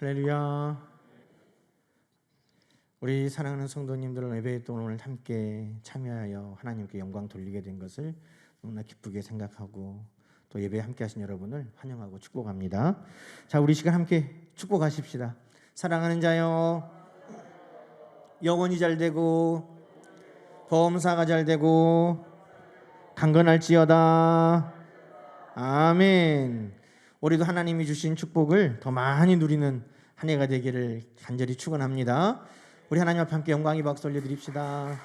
할렐루야. 우리 사랑하는 성도님들은 예배에 또 오늘 함께 참여하여 하나님께 영광 돌리게 된 것을 너무나 기쁘게 생각하고 또 예배에 함께 하신 여러분을 환영하고 축복합니다. 자, 우리 시간 함께 축복하십시다. 사랑하는 자여, 영혼이 잘 되고 범사가 잘 되고 강건할지어다. 아멘. 우리도 하나님이 주신 축복을 더 많이 누리는 한 해가 되기를 간절히 축원합니다. 우리 하나님 앞에 함께 영광의 박수 올려드립시다.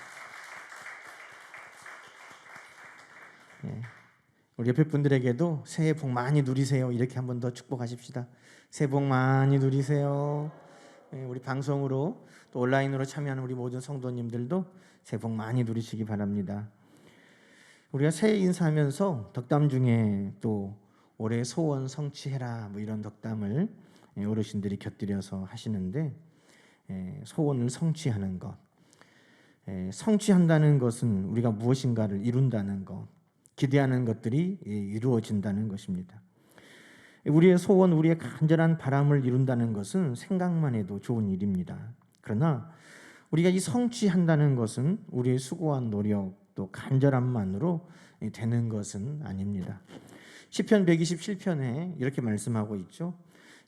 우리 옆에 분들에게도 새해 복 많이 누리세요. 이렇게 한 번 더 축복하십시다. 새해 복 많이 누리세요. 우리 방송으로 또 온라인으로 참여하는 우리 모든 성도님들도 새해 복 많이 누리시기 바랍니다. 우리가 새해 인사하면서 덕담 중에 또 올해 소원 성취해라 뭐 이런 덕담을 어르신들이 곁들여서 하시는데, 소원을 성취하는 것, 성취한다는 것은 우리가 무엇인가를 이룬다는 것, 기대하는 것들이 이루어진다는 것입니다. 우리의 소원, 우리의 간절한 바람을 이룬다는 것은 생각만 해도 좋은 일입니다. 그러나 우리가 이 성취한다는 것은 우리의 수고한 노력 또 간절함만으로 되는 것은 아닙니다. 시편 127편에 이렇게 말씀하고 있죠.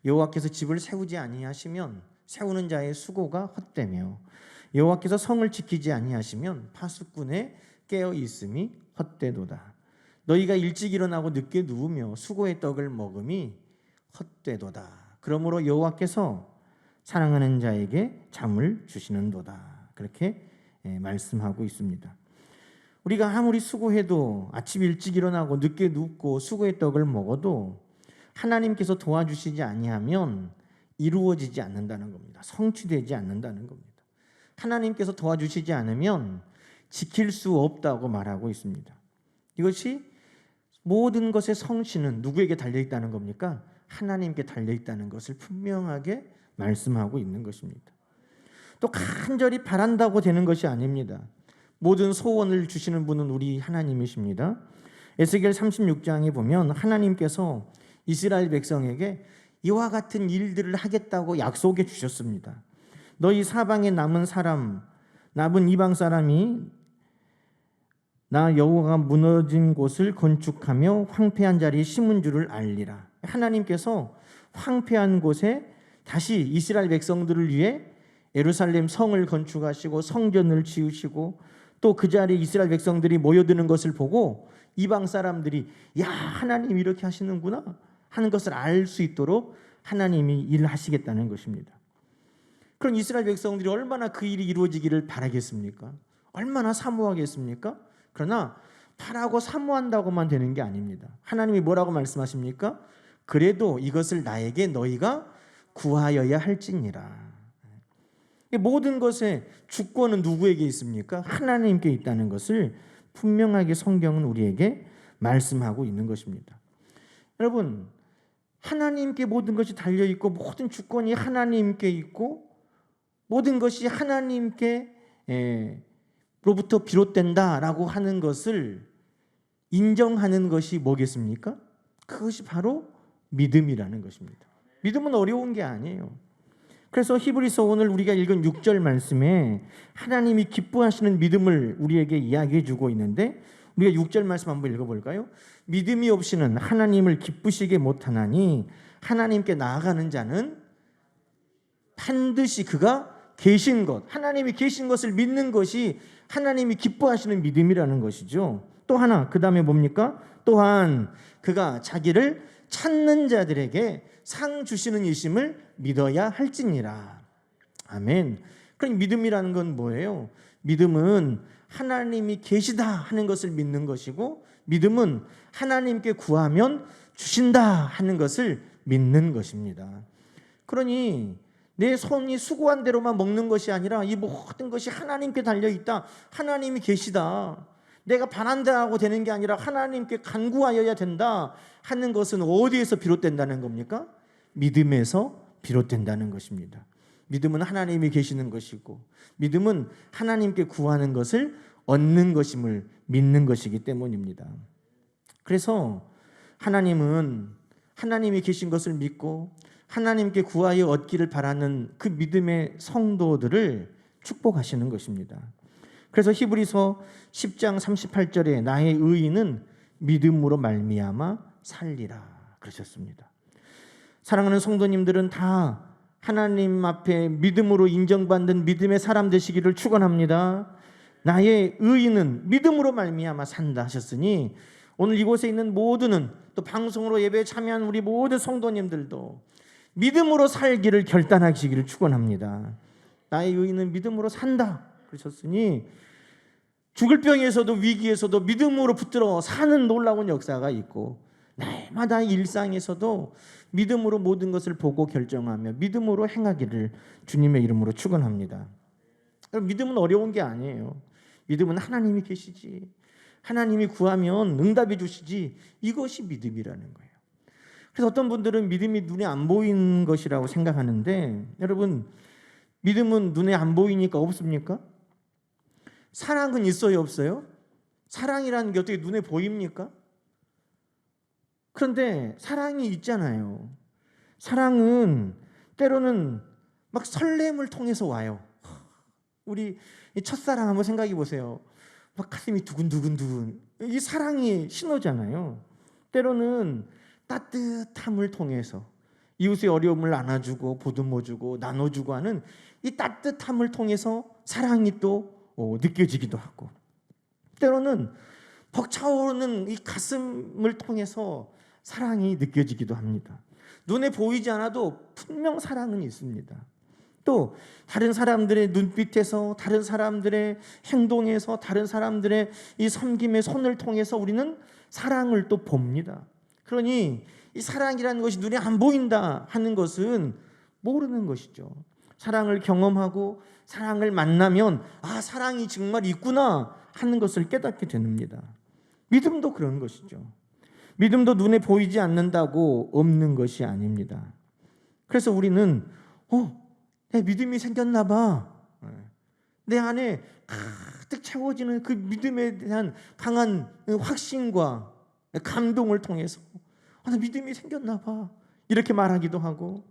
여호와께서 집을 세우지 아니하시면 세우는 자의 수고가 헛되며 여호와께서 성을 지키지 아니하시면 파수꾼의 깨어 있음이 헛되도다. 너희가 일찍 일어나고 늦게 누우며 수고의 떡을 먹음이 헛되도다. 그러므로 여호와께서 사랑하는 자에게 잠을 주시는도다. 그렇게 말씀하고 있습니다. 우리가 아무리 수고해도 아침 일찍 일어나고 늦게 눕고 수고의 떡을 먹어도 하나님께서 도와주시지 아니하면 이루어지지 않는다는 겁니다. 성취되지 않는다는 겁니다. 하나님께서 도와주시지 않으면 지킬 수 없다고 말하고 있습니다. 이것이 모든 것의 성취는 누구에게 달려있다는 겁니까? 하나님께 달려있다는 것을 분명하게 말씀하고 있는 것입니다. 또 간절히 바란다고 되는 것이 아닙니다. 모든 소원을 주시는 분은 우리 하나님이십니다. 에스겔 36장에 보면 하나님께서 이스라엘 백성에게 이와 같은 일들을 하겠다고 약속해 주셨습니다. 너희 사방에 남은 이방 사람이 나 여호와가 무너진 곳을 건축하며 황폐한 자리에 심은 줄을 알리라. 하나님께서 황폐한 곳에 다시 이스라엘 백성들을 위해 예루살렘 성을 건축하시고 성전을 지으시고 또 그 자리에 이스라엘 백성들이 모여드는 것을 보고 이방 사람들이 야, 하나님 이렇게 하시는구나 하는 것을 알 수 있도록 하나님이 일하시겠다는 것입니다. 그럼 이스라엘 백성들이 얼마나 그 일이 이루어지기를 바라겠습니까? 얼마나 사모하겠습니까? 그러나 바라고 사모한다고만 되는 게 아닙니다. 하나님이 뭐라고 말씀하십니까? 그래도 이것을 나에게 너희가 구하여야 할지니라. 모든 것의 주권은 누구에게 있습니까? 하나님께 있다는 것을 분명하게 성경은 우리에게 말씀하고 있는 것입니다. 여러분, 하나님께 모든 것이 달려있고 모든 주권이 하나님께 있고 모든 것이 하나님께 로부터 비롯된다라고 하는 것을 인정하는 것이 뭐겠습니까? 그것이 바로 믿음이라는 것입니다. 믿음은 어려운 게 아니에요. 그래서 히브리서 오늘 우리가 읽은 6절 말씀에 하나님이 기뻐하시는 믿음을 우리에게 이야기해 주고 있는데, 우리가 6절 말씀 한번 읽어볼까요? 믿음이 없이는 하나님을 기쁘시게 못하나니 하나님께 나아가는 자는 반드시 그가 계신 것, 하나님이 계신 것을 믿는 것이 하나님이 기뻐하시는 믿음이라는 것이죠. 또 하나, 그 다음에 뭡니까? 또한 그가 자기를 찾는 자들에게 상 주시는 이심을 믿어야 할지니라. 아멘. 그럼 믿음이라는 건 뭐예요? 믿음은 하나님이 계시다 하는 것을 믿는 것이고, 믿음은 하나님께 구하면 주신다 하는 것을 믿는 것입니다. 그러니 내 손이 수고한 대로만 먹는 것이 아니라 이 모든 것이 하나님께 달려있다, 하나님이 계시다, 내가 바란다고 되는 게 아니라 하나님께 간구하여야 된다 하는 것은 어디에서 비롯된다는 겁니까? 믿음에서 비롯된다는 것입니다. 믿음은 하나님이 계시는 것이고, 믿음은 하나님께 구하는 것을 얻는 것임을 믿는 것이기 때문입니다. 그래서 하나님은 하나님이 계신 것을 믿고 하나님께 구하여 얻기를 바라는 그 믿음의 성도들을 축복하시는 것입니다. 그래서 히브리서 10장 38절에 나의 의인은 믿음으로 말미암아 살리라 그러셨습니다. 사랑하는 성도님들은 다 하나님 앞에 믿음으로 인정받는 믿음의 사람 되시기를 축원합니다. 나의 의인은 믿음으로 말미암아 산다 하셨으니 오늘 이곳에 있는 모두는 또 방송으로 예배에 참여한 우리 모든 성도님들도 믿음으로 살기를 결단하시기를 축원합니다. 나의 의인은 믿음으로 산다 그러셨으니 죽을 병에서도 위기에서도 믿음으로 붙들어 사는 놀라운 역사가 있고 날마다 일상에서도 믿음으로 모든 것을 보고 결정하며 믿음으로 행하기를 주님의 이름으로 축원합니다. 믿음은 어려운 게 아니에요. 믿음은 하나님이 계시지, 하나님이 구하면 응답해 주시지, 이것이 믿음이라는 거예요. 그래서 어떤 분들은 믿음이 눈에 안 보이는 것이라고 생각하는데, 여러분 믿음은 눈에 안 보이니까 없습니까? 사랑은 있어요, 없어요? 사랑이라는 게 어떻게 눈에 보입니까? 그런데 사랑이 있잖아요. 사랑은 때로는 막 설렘을 통해서 와요. 우리 첫사랑 한번 생각해 보세요. 막 가슴이 두근두근두근. 이 사랑이 신호잖아요. 때로는 따뜻함을 통해서 이웃의 어려움을 안아주고 보듬어주고 나눠주고 하는 이 따뜻함을 통해서 사랑이 또 느껴지기도 하고, 때로는 벅차오르는 이 가슴을 통해서 사랑이 느껴지기도 합니다. 눈에 보이지 않아도 분명 사랑은 있습니다. 또 다른 사람들의 눈빛에서, 다른 사람들의 행동에서, 다른 사람들의 이 섬김의 손을 통해서 우리는 사랑을 또 봅니다. 그러니 이 사랑이라는 것이 눈에 안 보인다 하는 것은 모르는 것이죠. 사랑을 경험하고 사랑을 만나면 아, 사랑이 정말 있구나 하는 것을 깨닫게 됩니다. 믿음도 그런 것이죠. 믿음도 눈에 보이지 않는다고 없는 것이 아닙니다. 그래서 우리는 내 믿음이 생겼나 봐. 내 안에 가득 채워지는 그 믿음에 대한 강한 확신과 감동을 통해서 나 믿음이 생겼나 봐 이렇게 말하기도 하고,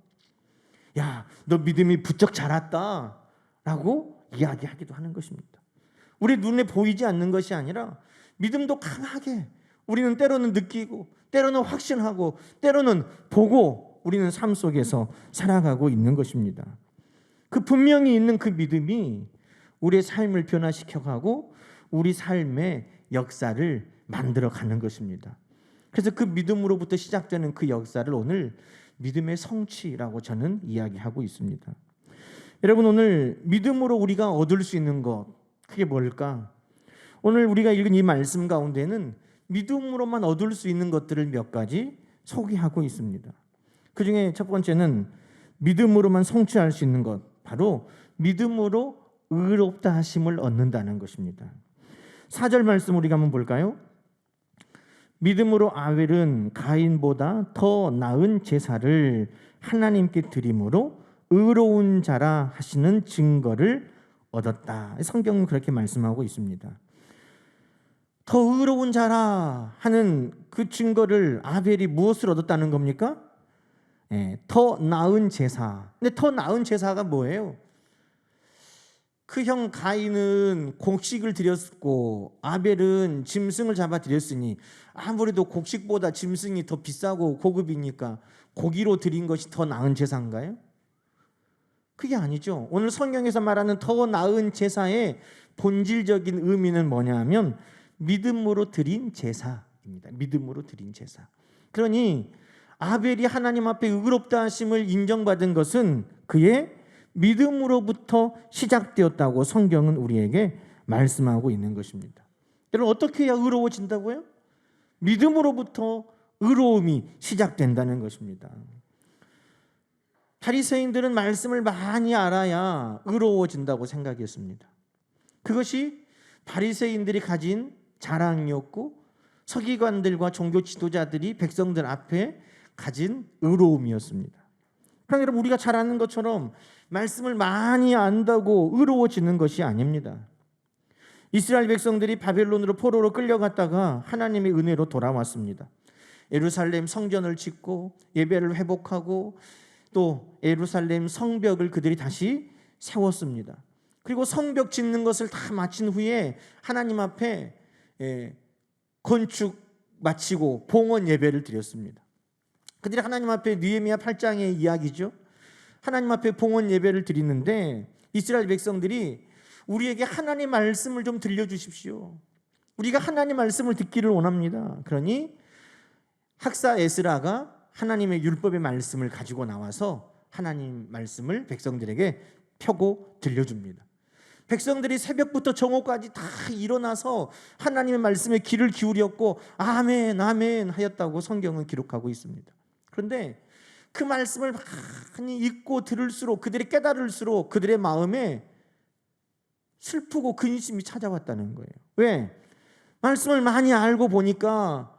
야, 너 믿음이 부쩍 자랐다 라고 이야기하기도 하는 것입니다. 우리 눈에 보이지 않는 것이 아니라 믿음도 강하게 우리는 때로는 느끼고 때로는 확신하고 때로는 보고 우리는 삶 속에서 살아가고 있는 것입니다. 그 분명히 있는 그 믿음이 우리의 삶을 변화시켜가고 우리 삶의 역사를 만들어가는 것입니다. 그래서 그 믿음으로부터 시작되는 그 역사를 오늘 믿음의 성취라고 저는 이야기하고 있습니다. 여러분, 오늘 믿음으로 우리가 얻을 수 있는 것, 그게 뭘까? 오늘 우리가 읽은 이 말씀 가운데는 믿음으로만 얻을 수 있는 것들을 몇 가지 소개하고 있습니다. 그 중에 첫 번째는 믿음으로만 성취할 수 있는 것, 바로 믿음으로 의롭다 하심을 얻는다는 것입니다. 4절 말씀 우리가 한번 볼까요? 믿음으로 아벨은 가인보다 더 나은 제사를 하나님께 드림으로 의로운 자라 하시는 증거를 얻었다. 성경은 그렇게 말씀하고 있습니다. 더 의로운 자라 하는 그 증거를 아벨이 무엇을 얻었다는 겁니까? 더 나은 제사. 근데 더 나은 제사가 뭐예요? 그 형 가인은 곡식을 드렸고 아벨은 짐승을 잡아 드렸으니 아무래도 곡식보다 짐승이 더 비싸고 고급이니까 고기로 드린 것이 더 나은 제사인가요? 그게 아니죠. 오늘 성경에서 말하는 더 나은 제사의 본질적인 의미는 뭐냐 하면 믿음으로 드린 제사입니다. 믿음으로 드린 제사. 그러니 아벨이 하나님 앞에 의롭다 하심을 인정받은 것은 그의 믿음으로부터 시작되었다고 성경은 우리에게 말씀하고 있는 것입니다. 여러분, 어떻게 해야 의로워진다고요? 믿음으로부터 의로움이 시작된다는 것입니다. 바리새인들은 말씀을 많이 알아야 의로워진다고 생각했습니다. 그것이 바리새인들이 가진 자랑이었고 서기관들과 종교 지도자들이 백성들 앞에 가진 의로움이었습니다. 그러나 여러분, 우리가 잘 아는 것처럼 말씀을 많이 안다고 의로워지는 것이 아닙니다. 이스라엘 백성들이 바벨론으로 포로로 끌려갔다가 하나님의 은혜로 돌아왔습니다. 예루살렘 성전을 짓고 예배를 회복하고 또 예루살렘 성벽을 그들이 다시 세웠습니다. 그리고 성벽 짓는 것을 다 마친 후에 하나님 앞에 건축 마치고 봉헌 예배를 드렸습니다. 그들이 하나님 앞에 느헤미야 8장의 이야기죠. 하나님 앞에 봉헌 예배를 드리는데 이스라엘 백성들이 우리에게 하나님 말씀을 좀 들려주십시오. 우리가 하나님 말씀을 듣기를 원합니다. 그러니 학사 에스라가 하나님의 율법의 말씀을 가지고 나와서 하나님 말씀을 백성들에게 펴고 들려줍니다. 백성들이 새벽부터 정오까지 다 일어나서 하나님의 말씀에 귀를 기울였고 아멘 아멘 하였다고 성경은 기록하고 있습니다. 그런데 그 말씀을 많이 읽고 들을수록 그들이 깨달을수록 그들의 마음에 슬프고 근심이 찾아왔다는 거예요. 왜? 말씀을 많이 알고 보니까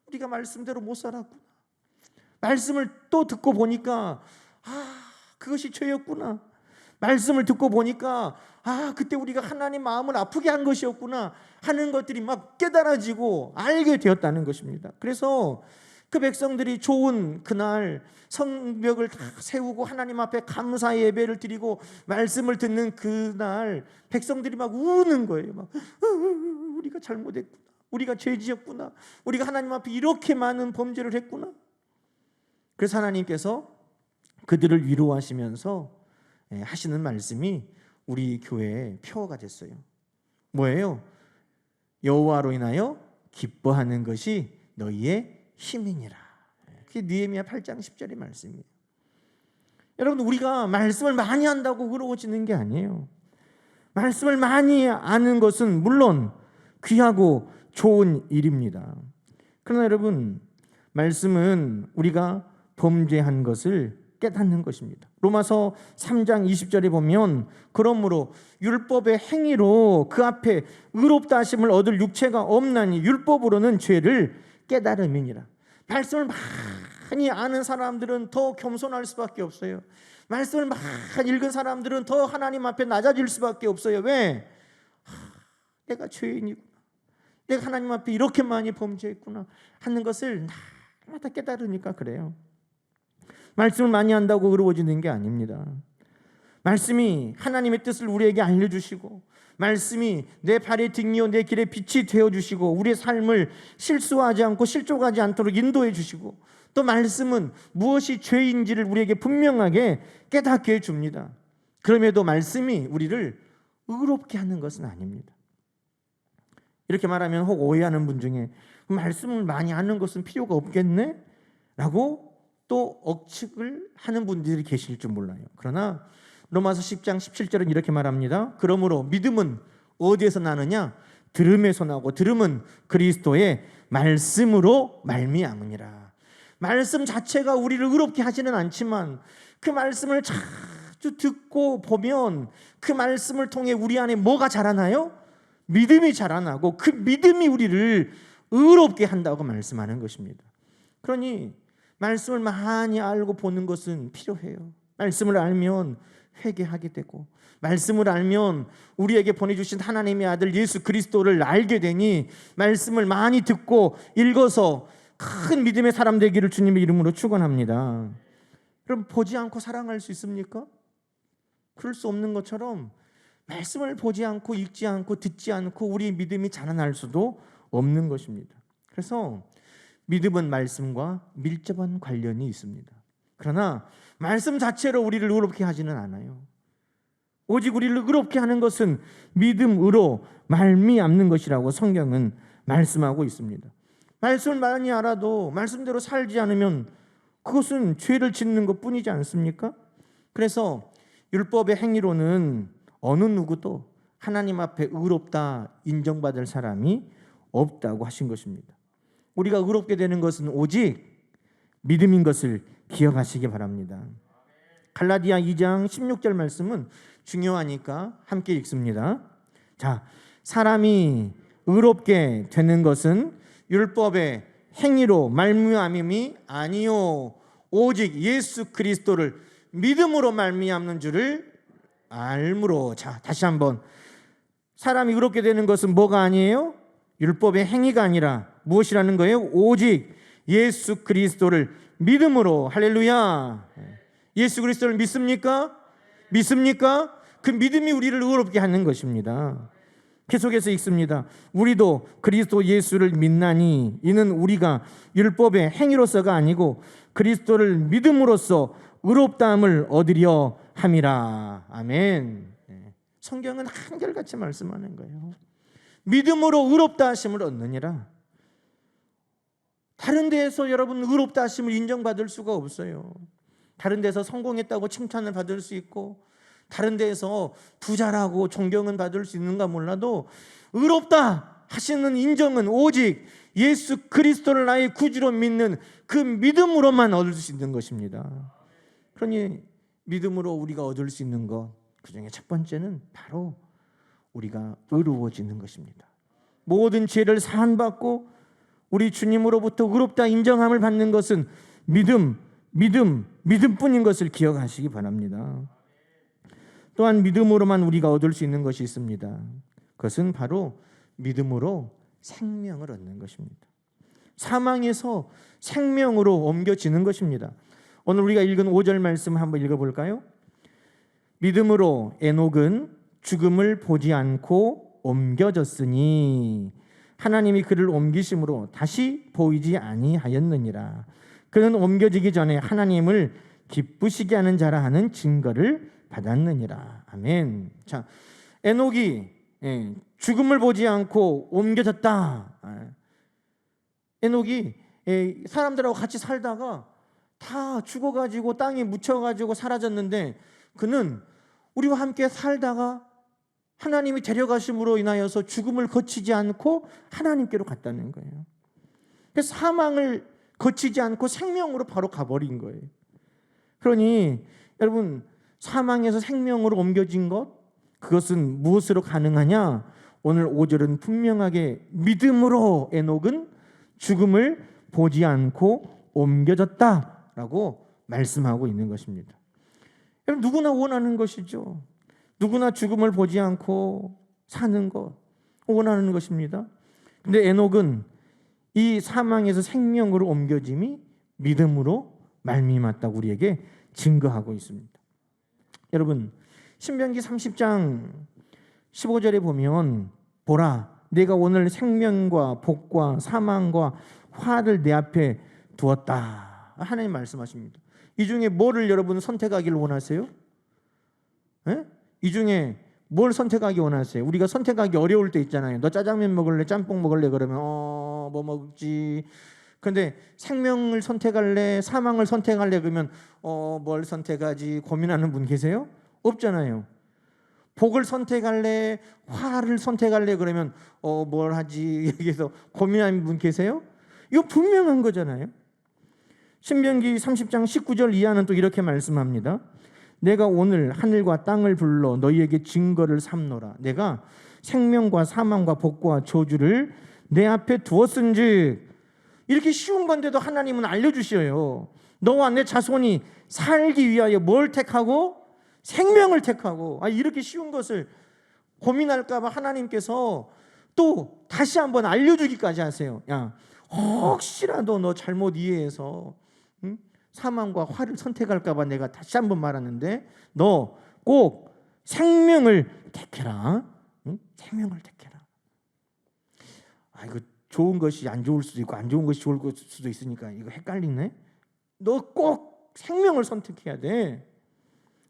우리가 말씀대로 못 살았구나. 말씀을 또 듣고 보니까 그것이 죄였구나. 말씀을 듣고 보니까 그때 우리가 하나님 마음을 아프게 한 것이었구나 하는 것들이 막 깨달아지고 알게 되었다는 것입니다. 그래서 그 백성들이 좋은 그날 성벽을 다 세우고 하나님 앞에 감사 예배를 드리고 말씀을 듣는 그날 백성들이 막 우는 거예요. 막 우리가 잘못했구나. 우리가 죄지었구나. 우리가 하나님 앞에 이렇게 많은 범죄를 했구나. 그래서 하나님께서 그들을 위로하시면서 하시는 말씀이 우리 교회의 표어가 됐어요. 뭐예요? 여호와로 인하여 기뻐하는 것이 너희의 힘이니라. 그게 느헤미야 8장 10절의 말씀이에요. 여러분, 우리가 말씀을 많이 한다고 의로워지는 게 아니에요. 말씀을 많이 아는 것은 물론 귀하고 좋은 일입니다. 그러나 여러분, 말씀은 우리가 범죄한 것을 깨닫는 것입니다. 로마서 3장 20절에 보면 그러므로 율법의 행위로 그 앞에 의롭다 하심을 얻을 육체가 없나니 율법으로는 죄를 깨달음이니라. 말씀을 많이 아는 사람들은 더 겸손할 수밖에 없어요. 말씀을 많이 읽은 사람들은 더 하나님 앞에 낮아질 수밖에 없어요. 왜? 내가 죄인이구나. 내가 하나님 앞에 이렇게 많이 범죄했구나 하는 것을 날마다 깨달으니까 그래요. 말씀을 많이 한다고 의로워지는 게 아닙니다. 말씀이 하나님의 뜻을 우리에게 알려주시고 말씀이 내 발의 등이요 내 길의 빛이 되어주시고 우리의 삶을 실수하지 않고 실족하지 않도록 인도해 주시고 또 말씀은 무엇이 죄인지를 우리에게 분명하게 깨닫게 해줍니다. 그럼에도 말씀이 우리를 의롭게 하는 것은 아닙니다. 이렇게 말하면 혹 오해하는 분 중에 말씀을 많이 아는 것은 필요가 없겠네? 라고 또 억측을 하는 분들이 계실 줄 몰라요. 그러나 로마서 10장 17절은 이렇게 말합니다. 그러므로 믿음은 어디에서 나느냐? 들음에서 나고 들음은 그리스도의 말씀으로 말미암으니라. 말씀 자체가 우리를 의롭게 하지는 않지만 그 말씀을 자주 듣고 보면 그 말씀을 통해 우리 안에 뭐가 자라나요? 믿음이 자라나고 그 믿음이 우리를 의롭게 한다고 말씀하는 것입니다. 그러니 말씀을 많이 알고 보는 것은 필요해요. 말씀을 알면 회개하게 되고 말씀을 알면 우리에게 보내주신 하나님의 아들 예수 그리스도를 알게 되니 말씀을 많이 듣고 읽어서 큰 믿음의 사람 되기를 주님의 이름으로 축원합니다. 그럼 보지 않고 사랑할 수 있습니까? 그럴 수 없는 것처럼 말씀을 보지 않고 읽지 않고 듣지 않고 우리 믿음이 자라날 수도 없는 것입니다. 그래서 믿음은 말씀과 밀접한 관련이 있습니다. 그러나 말씀 자체로 우리를 의롭게 하지는 않아요. 오직 우리를 의롭게 하는 것은 믿음으로 말미암는 것이라고 성경은 말씀하고 있습니다. 말씀을 많이 알아도 말씀대로 살지 않으면 그것은 죄를 짓는 것뿐이지 않습니까? 그래서 율법의 행위로는 어느 누구도 하나님 앞에 의롭다 인정받을 사람이 없다고 하신 것입니다. 우리가 의롭게 되는 것은 오직 믿음인 것을 기억하시기 바랍니다. 갈라디아 2장 16절 말씀은 중요하니까 함께 읽습니다. 자, 사람이 의롭게 되는 것은 율법의 행위로 말미암음이 아니요 오직 예수 그리스도를 믿음으로 말미암는 줄을 알므로. 자, 다시 한번. 사람이 의롭게 되는 것은 뭐가 아니에요? 율법의 행위가 아니라 무엇이라는 거예요? 오직 예수 그리스도를 믿음으로. 할렐루야. 예수 그리스도를 믿습니까? 믿습니까? 그 믿음이 우리를 의롭게 하는 것입니다. 계속해서 읽습니다. 우리도 그리스도 예수를 믿나니 이는 우리가 율법의 행위로서가 아니고 그리스도를 믿음으로써 의롭다함을 얻으려 함이라. 아멘. 성경은 한결같이 말씀하는 거예요. 믿음으로 의롭다 하심을 얻느니라. 다른 데에서 여러분 의롭다 하심을 인정받을 수가 없어요. 다른 데서 성공했다고 칭찬을 받을 수 있고, 다른 데에서 부자라고 존경은 받을 수 있는가 몰라도 의롭다 하시는 인정은 오직 예수 그리스도를 나의 구주로 믿는 그 믿음으로만 얻을 수 있는 것입니다. 그러니 믿음으로 우리가 얻을 수 있는 것, 그 중에 첫 번째는 바로 우리가 의로워지는 것입니다. 모든 죄를 사함받고 우리 주님으로부터 의롭다 인정함을 받는 것은 믿음뿐인 것을 기억하시기 바랍니다. 또한 믿음으로만 우리가 얻을 수 있는 것이 있습니다. 그것은 바로 믿음으로 생명을 얻는 것입니다. 사망에서 생명으로 옮겨지는 것입니다. 오늘 우리가 읽은 5절 말씀 한번 읽어볼까요? 믿음으로 에녹은 죽음을 보지 않고 옮겨졌으니 하나님이 그를 옮기심으로 다시 보이지 아니하였느니라. 그는 옮겨지기 전에 하나님을 기쁘시게 하는 자라 하는 증거를 받았느니라. 아멘. 자, 에녹이 죽음을 보지 않고 옮겨졌다. 에녹이 사람들하고 같이 살다가 다 죽어가지고 땅에 묻혀가지고 사라졌는데, 그는 우리와 함께 살다가 하나님이 데려가심으로 인하여서 죽음을 거치지 않고 하나님께로 갔다는 거예요. 그래서 사망을 거치지 않고 생명으로 바로 가버린 거예요. 그러니 여러분, 사망에서 생명으로 옮겨진 것, 그것은 무엇으로 가능하냐? 오늘 5절은 분명하게 믿음으로 에녹은 죽음을 보지 않고 옮겨졌다라고 말씀하고 있는 것입니다. 여러분, 누구나 원하는 것이죠. 누구나 죽음을 보지 않고 사는 것 원하는 것입니다. 근데 에녹은 이 사망에서 생명으로 옮겨짐이 믿음으로 말미암았다고 우리에게 증거하고 있습니다. 여러분, 신명기 30장 15절에 보면 보라, 내가 오늘 생명과 복과 사망과 화를 내 앞에 두었다. 하나님 말씀하십니다. 이 중에 뭐를 여러분 선택하기를 원하세요? 에? 이 중에 뭘 선택하기 원하세요? 우리가 선택하기 어려울 때 있잖아요. 너 짜장면 먹을래? 짬뽕 먹을래? 그러면 뭐 먹지? 근데 생명을 선택할래? 사망을 선택할래? 그러면 뭘 선택하지? 고민하는 분 계세요? 없잖아요. 복을 선택할래? 화를 선택할래? 그러면 뭘 하지? 여기서 고민하는 분 계세요? 이거 분명한 거잖아요. 신명기 30장 19절 이하는 또 이렇게 말씀합니다. 내가 오늘 하늘과 땅을 불러 너희에게 증거를 삼노라. 내가 생명과 사망과 복과 저주를 내 앞에 두었은즉. 이렇게 쉬운 건데도 하나님은 알려주셔요. 너와 내 자손이 살기 위하여 뭘 택하고? 생명을 택하고. 이렇게 쉬운 것을 고민할까 봐 하나님께서 또 다시 한번 알려주기까지 하세요. 야, 혹시라도 너 잘못 이해해서 사망과 화를 선택할까 봐 내가 다시 한번 말하는데, 너 꼭 생명을 택해라. 생명을 택해라. 이거 좋은 것이 안 좋을 수도 있고 안 좋은 것이 좋을 수도 있으니까 이거 헷갈리네. 너 꼭 생명을 선택해야 돼.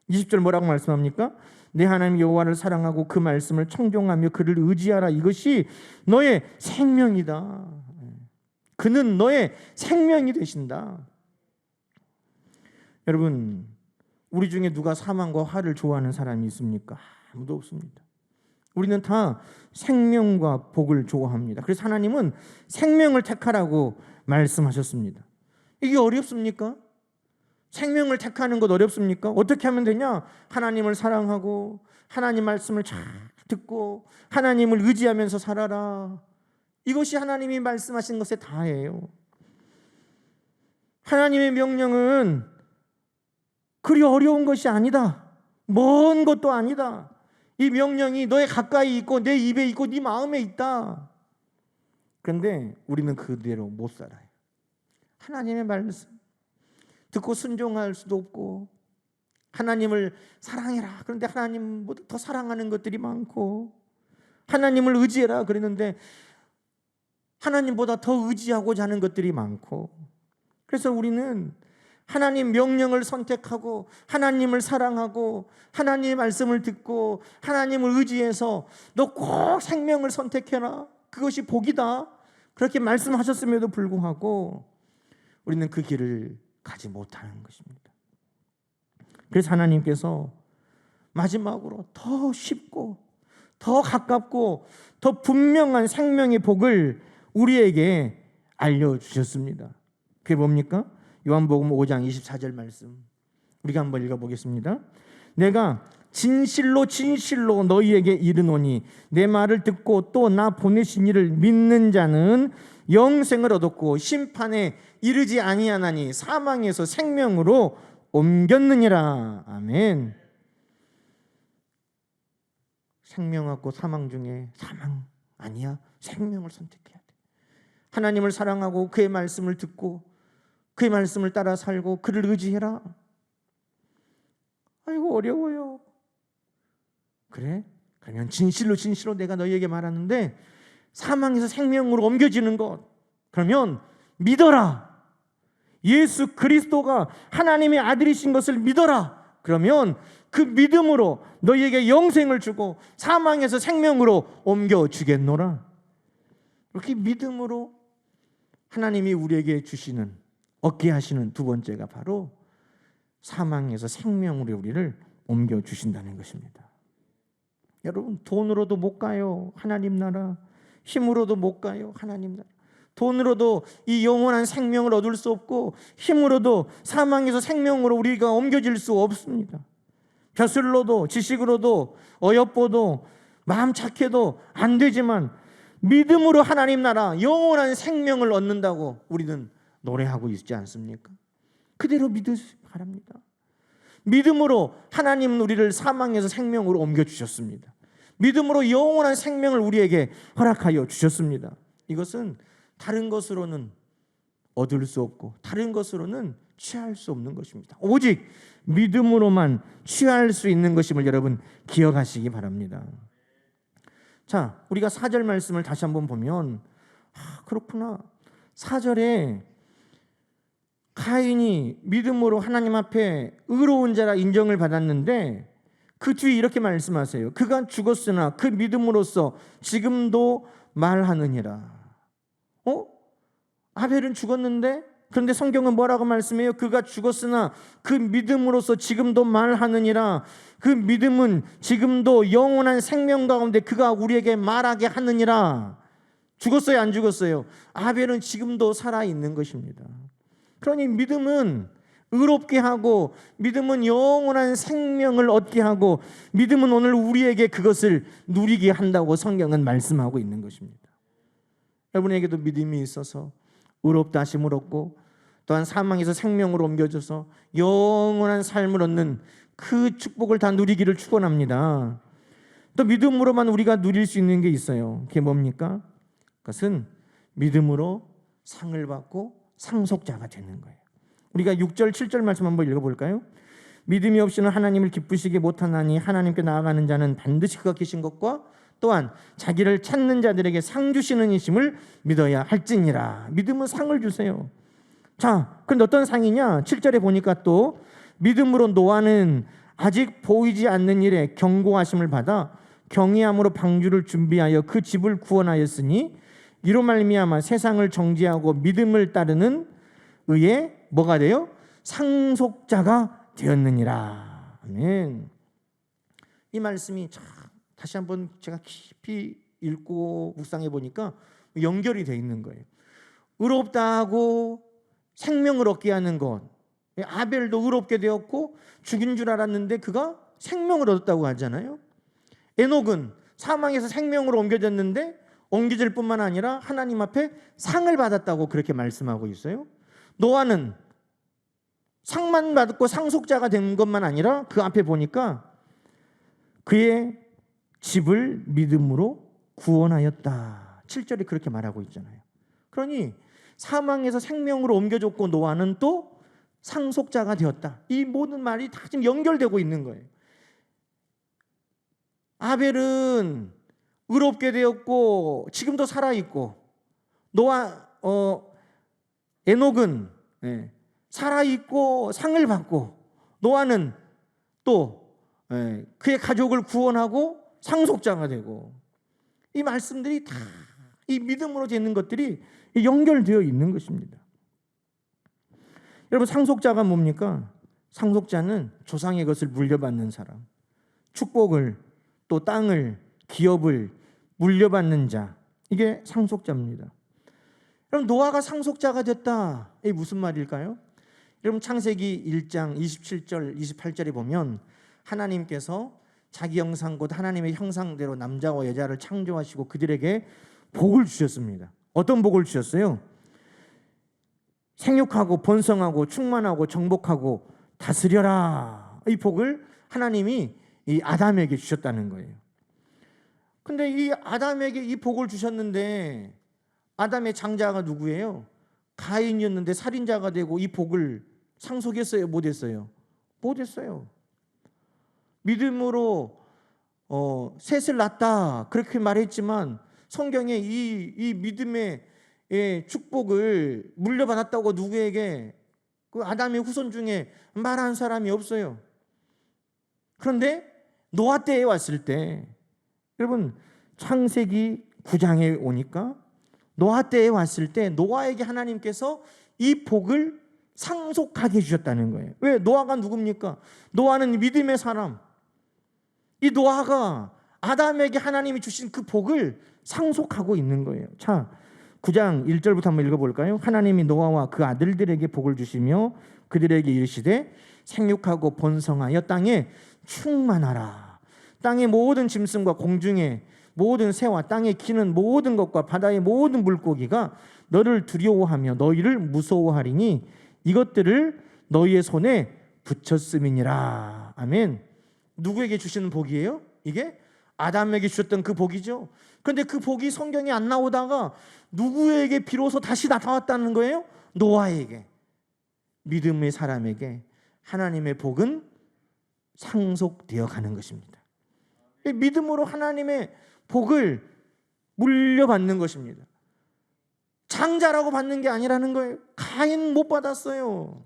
20절 뭐라고 말씀합니까? 내 하나님 여호와를 사랑하고 그 말씀을 청종하며 그를 의지하라. 이것이 너의 생명이다. 그는 너의 생명이 되신다. 여러분, 우리 중에 누가 사망과 화를 좋아하는 사람이 있습니까? 아무도 없습니다. 우리는 다 생명과 복을 좋아합니다. 그래서 하나님은 생명을 택하라고 말씀하셨습니다. 이게 어렵습니까? 생명을 택하는 것 어렵습니까? 어떻게 하면 되냐? 하나님을 사랑하고 하나님 말씀을 잘 듣고 하나님을 의지하면서 살아라. 이것이 하나님이 말씀하신 것의 다예요. 하나님의 명령은 그리 어려운 것이 아니다. 먼 것도 아니다. 이 명령이 너의 가까이 있고 내 입에 있고 네 마음에 있다. 그런데 우리는 그대로 못 살아요. 하나님의 말씀, 듣고 순종할 수도 없고, 하나님을 사랑해라 그런데 하나님보다 더 사랑하는 것들이 많고, 하나님을 의지해라 그랬는데 하나님보다 더 의지하고자 하는 것들이 많고, 그래서 우리는 하나님 명령을 선택하고 하나님을 사랑하고 하나님의 말씀을 듣고 하나님을 의지해서 너 꼭 생명을 선택해라, 그것이 복이다, 그렇게 말씀하셨음에도 불구하고 우리는 그 길을 가지 못하는 것입니다. 그래서 하나님께서 마지막으로 더 쉽고 더 가깝고 더 분명한 생명의 복을 우리에게 알려주셨습니다. 그게 뭡니까? 요한복음 5장 24절 말씀 우리가 한번 읽어보겠습니다. 내가 진실로 진실로 너희에게 이르노니 내 말을 듣고 또 나 보내신 이를 믿는 자는 영생을 얻었고 심판에 이르지 아니하나니 사망에서 생명으로 옮겼느니라. 아멘. 생명하고 사망 중에 사망 아니야, 생명을 선택해야 돼. 하나님을 사랑하고 그의 말씀을 듣고 그의 말씀을 따라 살고 그를 의지해라. 아이고 어려워요. 그래? 그러면 진실로 진실로 내가 너희에게 말하는데 사망에서 생명으로 옮겨지는 것, 그러면 믿어라. 예수 그리스도가 하나님의 아들이신 것을 믿어라. 그러면 그 믿음으로 너희에게 영생을 주고 사망에서 생명으로 옮겨주겠노라. 이렇게 믿음으로 하나님이 우리에게 주시는, 얻게 하시는 두 번째가 바로 사망에서 생명으로 우리를 옮겨주신다는 것입니다. 여러분, 돈으로도 못 가요, 하나님 나라. 힘으로도 못 가요, 하나님 나라. 돈으로도 이 영원한 생명을 얻을 수 없고 힘으로도 사망에서 생명으로 우리가 옮겨질 수 없습니다. 벼슬로도 지식으로도 어여뻐도 마음 착해도 안 되지만 믿음으로 하나님 나라 영원한 생명을 얻는다고 우리는 노래하고 있지 않습니까? 그대로 믿으시기 바랍니다. 믿음으로 하나님은 우리를 사망에서 생명으로 옮겨주셨습니다. 믿음으로 영원한 생명을 우리에게 허락하여 주셨습니다. 이것은 다른 것으로는 얻을 수 없고 다른 것으로는 취할 수 없는 것입니다. 오직 믿음으로만 취할 수 있는 것임을 여러분 기억하시기 바랍니다. 자, 우리가 4절 말씀을 다시 한번 보면 그렇구나. 4절에 가인이 믿음으로 하나님 앞에 의로운 자라 인정을 받았는데 그 뒤에 이렇게 말씀하세요. 그가 죽었으나 그 믿음으로써 지금도 말하느니라. 아벨은 죽었는데, 그런데 성경은 뭐라고 말씀해요? 그가 죽었으나 그 믿음으로써 지금도 말하느니라. 그 믿음은 지금도 영원한 생명 가운데 그가 우리에게 말하게 하느니라. 죽었어요, 안 죽었어요? 아벨은 지금도 살아있는 것입니다. 그러니 믿음은 의롭게 하고 믿음은 영원한 생명을 얻게 하고 믿음은 오늘 우리에게 그것을 누리게 한다고 성경은 말씀하고 있는 것입니다. 여러분에게도 믿음이 있어서 의롭다 하심을 얻고 또한 사망에서 생명으로 옮겨져서 영원한 삶을 얻는 그 축복을 다 누리기를 축원합니다. 또 믿음으로만 우리가 누릴 수 있는 게 있어요. 그게 뭡니까? 그것은 믿음으로 상을 받고 상속자가 되는 거예요. 우리가 6절 7절 말씀 한번 읽어볼까요? 믿음이 없이는 하나님을 기쁘시게 못하나니 하나님께 나아가는 자는 반드시 그가 계신 것과 또한 자기를 찾는 자들에게 상 주시는 이심을 믿어야 할지니라. 믿음은 상을 주세요. 자, 그런데 어떤 상이냐? 7절에 보니까 또 믿음으로 노아는 아직 보이지 않는 일에 경고하심을 받아 경외함으로 방주를 준비하여 그 집을 구원하였으니 이로 말미암아 세상을 정죄하고 믿음을 따르는 의에 뭐가 돼요? 상속자가 되었느니라. 아멘. 이 말씀이 참 다시 한번 제가 깊이 읽고 묵상해 보니까 연결이 되어 있는 거예요. 의롭다 하고 생명을 얻게 하는 것. 아벨도 의롭게 되었고 죽인 줄 알았는데 그가 생명을 얻었다고 하잖아요. 에녹은 사망에서 생명으로 옮겨졌는데 옮겨질 뿐만 아니라 하나님 앞에 상을 받았다고 그렇게 말씀하고 있어요. 노아는 상만 받고 상속자가 된 것만 아니라 그 앞에 보니까 그의 집을 믿음으로 구원하였다. 7절이 그렇게 말하고 있잖아요. 그러니 사망에서 생명으로 옮겨졌고 노아는 또 상속자가 되었다. 이 모든 말이 다 지금 연결되고 있는 거예요. 아벨은 의롭게 되었고 지금도 살아있고, 에녹은 살아있고 상을 받고, 노아는 또 그의 가족을 구원하고 상속자가 되고, 이 말씀들이 다 이 믿음으로 되는 것들이 연결되어 있는 것입니다. 여러분, 상속자가 뭡니까? 상속자는 조상의 것을 물려받는 사람, 축복을, 또 땅을, 기업을 물려받는 자, 이게 상속자입니다. 그럼 노아가 상속자가 됐다, 이게 무슨 말일까요? 여러분, 창세기 1장 27절 28절에 보면 하나님께서 자기 형상 곧 하나님의 형상대로 남자와 여자를 창조하시고 그들에게 복을 주셨습니다. 어떤 복을 주셨어요? 생육하고 번성하고 충만하고 정복하고 다스려라, 이 복을 하나님이 이 아담에게 주셨다는 거예요. 근데 이 아담에게 이 복을 주셨는데, 아담의 장자가 누구예요? 가인이었는데 살인자가 되고 이 복을 상속했어요? 못했어요? 못했어요. 믿음으로 셋을 낳았다 그렇게 말했지만, 성경에 이 믿음의 축복을 물려받았다고 누구에게, 그 아담의 후손 중에 말한 사람이 없어요. 그런데 노아 때에 왔을 때, 여러분, 창세기 9장에 오니까 노아 때에 왔을 때 노아에게 하나님께서 이 복을 상속하게 해주셨다는 거예요. 왜? 노아가 누굽니까? 노아는 믿음의 사람. 이 노아가 아담에게 하나님이 주신 그 복을 상속하고 있는 거예요. 자, 9장 1절부터 한번 읽어볼까요? 하나님이 노아와 그 아들들에게 복을 주시며 그들에게 이르시되 생육하고 번성하여 땅에 충만하라. 땅의 모든 짐승과 공중의 모든 새와 땅에 기는 모든 것과 바다의 모든 물고기가 너를 두려워하며 너희를 무서워하리니 이것들을 너희의 손에 붙였음이니라. 아멘. 누구에게 주시는 복이에요? 이게 아담에게 주셨던 그 복이죠. 그런데 그 복이 성경에 안 나오다가 누구에게 비로소 다시 나타났다는 거예요? 노아에게, 믿음의 사람에게 하나님의 복은 상속되어 가는 것입니다. 믿음으로 하나님의 복을 물려받는 것입니다. 장자라고 받는 게 아니라는 거예요. 가인 못 받았어요.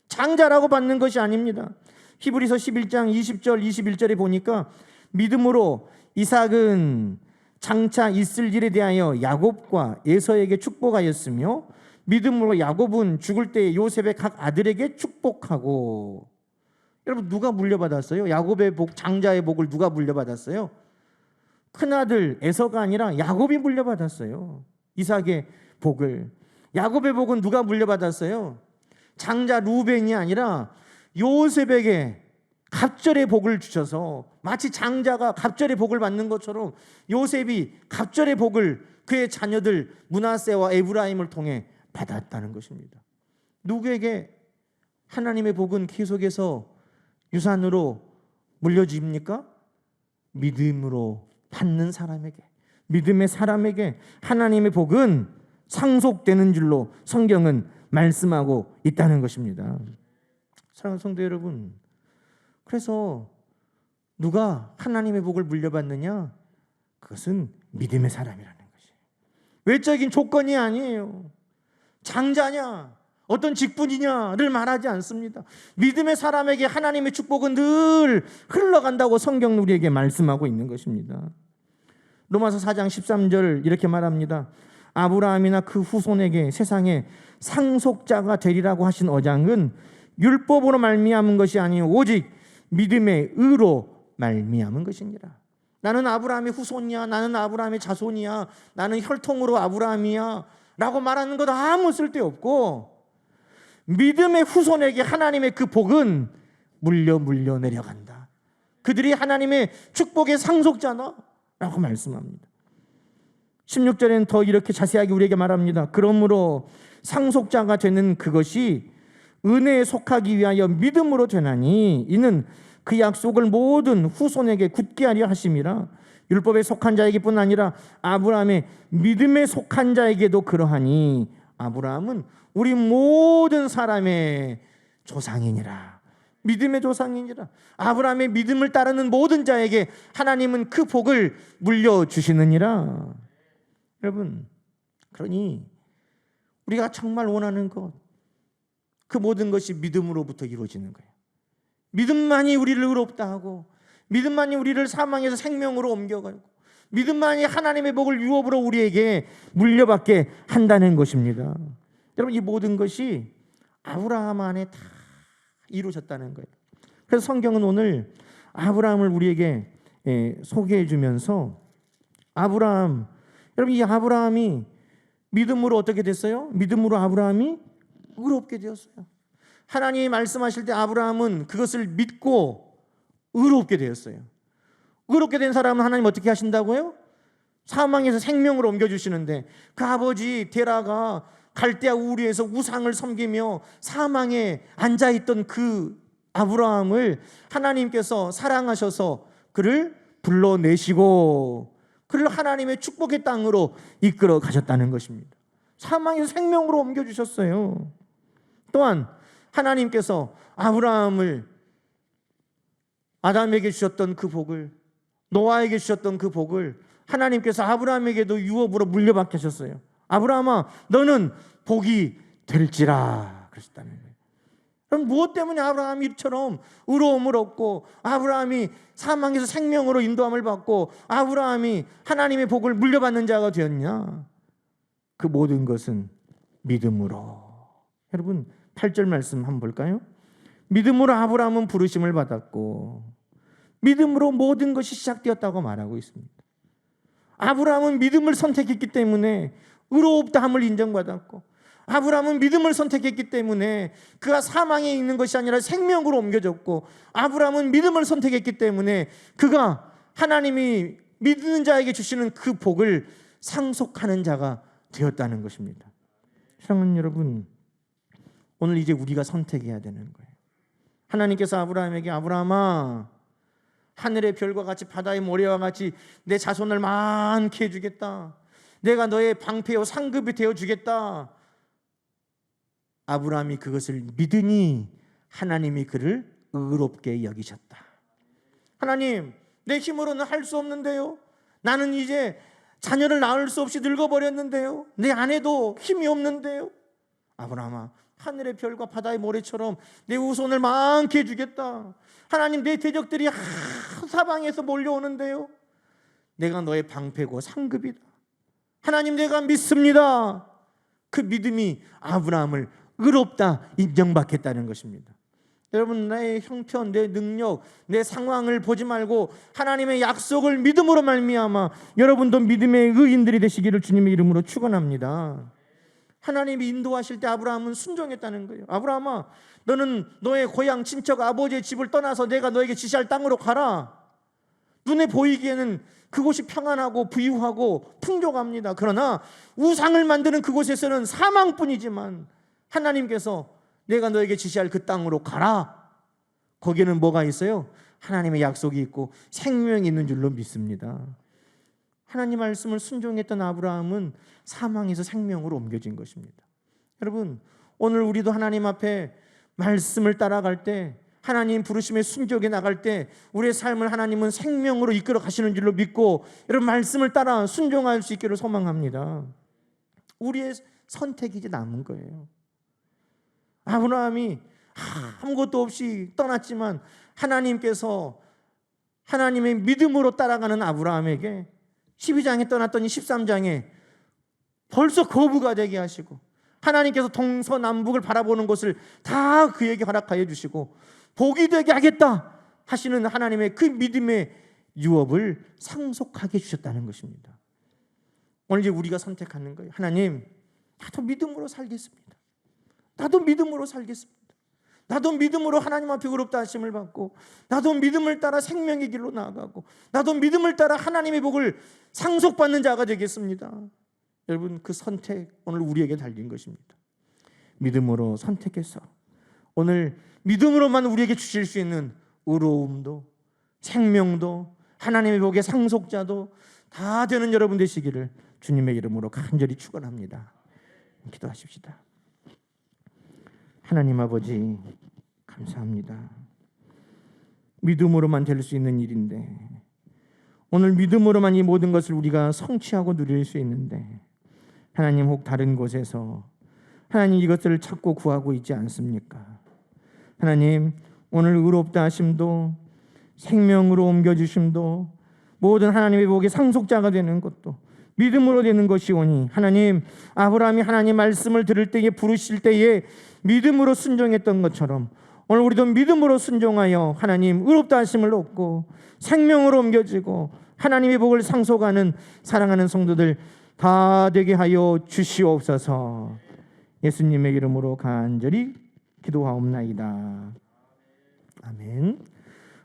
장자라고 받는 것이 아닙니다. 히브리서 11장 20절 21절에 보니까 믿음으로 이삭은 장차 있을 일에 대하여 야곱과 에서에게 축복하였으며 믿음으로 야곱은 죽을 때 요셉의 각 아들에게 축복하고. 여러분, 누가 물려받았어요? 야곱의 복, 장자의 복을 누가 물려받았어요? 큰아들 에서가 아니라 야곱이 물려받았어요. 이삭의 복을. 야곱의 복은 누가 물려받았어요? 장자 루벤이 아니라 요셉에게 갑절의 복을 주셔서, 마치 장자가 갑절의 복을 받는 것처럼 요셉이 갑절의 복을 그의 자녀들 므낫세와 에브라임을 통해 받았다는 것입니다. 누구에게 하나님의 복은 계속해서 유산으로 물려집니까? 믿음으로 받는 사람에게, 믿음의 사람에게 하나님의 복은 상속되는 줄로 성경은 말씀하고 있다는 것입니다. 사랑하는 성도 여러분, 그래서 누가 하나님의 복을 물려받느냐? 그것은 믿음의 사람이라는 것이에요. 외적인 조건이 아니에요. 장자냐, 어떤 직분이냐를 말하지 않습니다. 믿음의 사람에게 하나님의 축복은 늘 흘러간다고 성경 우리에게 말씀하고 있는 것입니다. 로마서 4장 13절 이렇게 말합니다. 아브라함이나 그 후손에게 세상에 상속자가 되리라고 하신 언약은 율법으로 말미암은 것이 아니요 오직 믿음의 의로 말미암은 것이니라. 나는 아브라함의 후손이야, 나는 아브라함의 자손이야, 나는 혈통으로 아브라함이야 라고 말하는 것 아무 쓸데없고, 믿음의 후손에게 하나님의 그 복은 물려 내려간다. 그들이 하나님의 축복의 상속자다 라고 말씀합니다. 16절에는 더 이렇게 자세하게 우리에게 말합니다. 그러므로 상속자가 되는 그것이 은혜에 속하기 위하여 믿음으로 되나니 이는 그 약속을 모든 후손에게 굳게 하려 하심이라. 율법에 속한 자에게뿐 아니라 아브라함의 믿음에 속한 자에게도 그러하니. 아브라함은 우리 모든 사람의 조상이니라. 믿음의 조상이니라. 아브라함의 믿음을 따르는 모든 자에게 하나님은 그 복을 물려주시느니라. 여러분, 그러니 우리가 정말 원하는 것, 그 모든 것이 믿음으로부터 이루어지는 거예요. 믿음만이 우리를 의롭다 하고, 믿음만이 우리를 사망에서 생명으로 옮겨가고, 믿음만이 하나님의 복을 유업으로 우리에게 물려받게 한다는 것입니다. 여러분, 이 모든 것이 아브라함 안에 다 이루어졌다는 거예요. 그래서 성경은 오늘 아브라함을 우리에게 소개해 주면서 아브라함, 여러분, 이 아브라함이 믿음으로 어떻게 됐어요? 믿음으로 아브라함이 의롭게 되었어요. 하나님이 말씀하실 때 아브라함은 그것을 믿고 의롭게 되었어요. 의롭게 된 사람은 하나님 어떻게 하신다고요? 사망에서 생명으로 옮겨주시는데, 그 아버지 데라가 갈대아 우르에서 우상을 섬기며 사망에 앉아있던 그 아브라함을 하나님께서 사랑하셔서 그를 불러내시고 그를 하나님의 축복의 땅으로 이끌어 가셨다는 것입니다. 사망에서 생명으로 옮겨주셨어요. 또한 하나님께서 아브라함을, 아담에게 주셨던 그 복을, 노아에게 주셨던 그 복을 하나님께서 아브라함에게도 유업으로 물려받게 하셨어요. 아브라함아, 너는 복이 될지라 그러셨다는 거예요. 그럼 무엇 때문에 아브라함이 이처럼 의로움을 얻고, 아브라함이 사망에서 생명으로 인도함을 받고, 아브라함이 하나님의 복을 물려받는 자가 되었냐? 그 모든 것은 믿음으로. 여러분, 8절 말씀 한번 볼까요? 믿음으로 아브라함은 부르심을 받았고 믿음으로 모든 것이 시작되었다고 말하고 있습니다. 아브라함은 믿음을 선택했기 때문에 의롭다함을 인정받았고, 아브라함은 믿음을 선택했기 때문에 그가 사망에 있는 것이 아니라 생명으로 옮겨졌고, 아브라함은 믿음을 선택했기 때문에 그가 하나님이 믿는 자에게 주시는 그 복을 상속하는 자가 되었다는 것입니다. 사랑하는 여러분, 오늘 이제 우리가 선택해야 되는 거예요. 하나님께서 아브라함에게, 아브라함아, 하늘의 별과 같이 바다의 모래와 같이 내 자손을 많게 해주겠다. 내가 너의 방패요 상급이 되어주겠다. 아브라함이 그것을 믿으니 하나님이 그를 의롭게 여기셨다. 하나님, 내 힘으로는 할 수 없는데요. 나는 이제 자녀를 낳을 수 없이 늙어버렸는데요. 내 아내도 힘이 없는데요. 아브라함아, 하늘의 별과 바다의 모래처럼 내 후손을 많게 해주겠다. 하나님, 내 대적들이 사방에서 몰려오는데요. 내가 너의 방패고 상급이다. 하나님, 내가 믿습니다. 그 믿음이 아브라함을 의롭다 인정받겠다는 것입니다. 여러분, 나의 형편, 내 능력, 내 상황을 보지 말고 하나님의 약속을 믿음으로 말미암아 여러분도 믿음의 의인들이 되시기를 주님의 이름으로 축원합니다. 하나님이 인도하실 때 아브라함은 순종했다는 거예요. 아브라함아, 너는 너의 고향 친척 아버지의 집을 떠나서 내가 너에게 지시할 땅으로 가라. 눈에 보이기에는 그곳이 평안하고 부유하고 풍족합니다. 그러나 우상을 만드는 그곳에서는 사망뿐이지만 하나님께서 내가 너에게 지시할 그 땅으로 가라. 거기에는 뭐가 있어요? 하나님의 약속이 있고 생명이 있는 줄로 믿습니다. 하나님 말씀을 순종했던 아브라함은 사망에서 생명으로 옮겨진 것입니다. 여러분, 오늘 우리도 하나님 앞에 말씀을 따라갈 때, 하나님 부르심에 순종해 나갈 때 우리의 삶을 하나님은 생명으로 이끌어 가시는 줄로 믿고, 여러분, 말씀을 따라 순종할 수 있기를 소망합니다. 우리의 선택이 이제 남은 거예요. 아브라함이 아무것도 없이 떠났지만 하나님께서 하나님의 믿음으로 따라가는 아브라함에게 12장에 떠났더니 13장에 벌써 거부가 되게 하시고, 하나님께서 동서남북을 바라보는 것을 다 그에게 허락하여 주시고 복이 되게 하겠다 하시는 하나님의 그 믿음의 유업을 상속하게 주셨다는 것입니다. 오늘 이제 우리가 선택하는 거예요. 하나님, 나도 믿음으로 살겠습니다. 나도 믿음으로 살겠습니다. 나도 믿음으로 하나님 앞에 의롭다 하심을 받고, 나도 믿음을 따라 생명의 길로 나아가고, 나도 믿음을 따라 하나님의 복을 상속받는 자가 되겠습니다. 여러분, 그 선택 오늘 우리에게 달린 것입니다. 믿음으로 선택해서 오늘 믿음으로만 우리에게 주실 수 있는 의로움도 생명도 하나님의 복의 상속자도 다 되는 여러분 되시기를 주님의 이름으로 간절히 축원합니다. 기도하십시다. 하나님 아버지, 감사합니다. 믿음으로만 될 수 있는 일인데, 오늘 믿음으로만 이 모든 것을 우리가 성취하고 누릴 수 있는데, 하나님 혹 다른 곳에서 하나님 이것들을 찾고 구하고 있지 않습니까? 하나님, 오늘 의롭다 하심도, 생명으로 옮겨주심도, 모든 하나님의 복의 상속자가 되는 것도 믿음으로 되는 것이오니, 하나님, 아브라함이 하나님 말씀을 들을 때에, 부르실 때에 믿음으로 순종했던 것처럼 오늘 우리도 믿음으로 순종하여 하나님 의롭다 하심을 얻고 생명으로 옮겨지고 하나님의 복을 상속하는 사랑하는 성도들 다 되게 하여 주시옵소서. 예수님의 이름으로 간절히 기도하옵나이다. 아멘.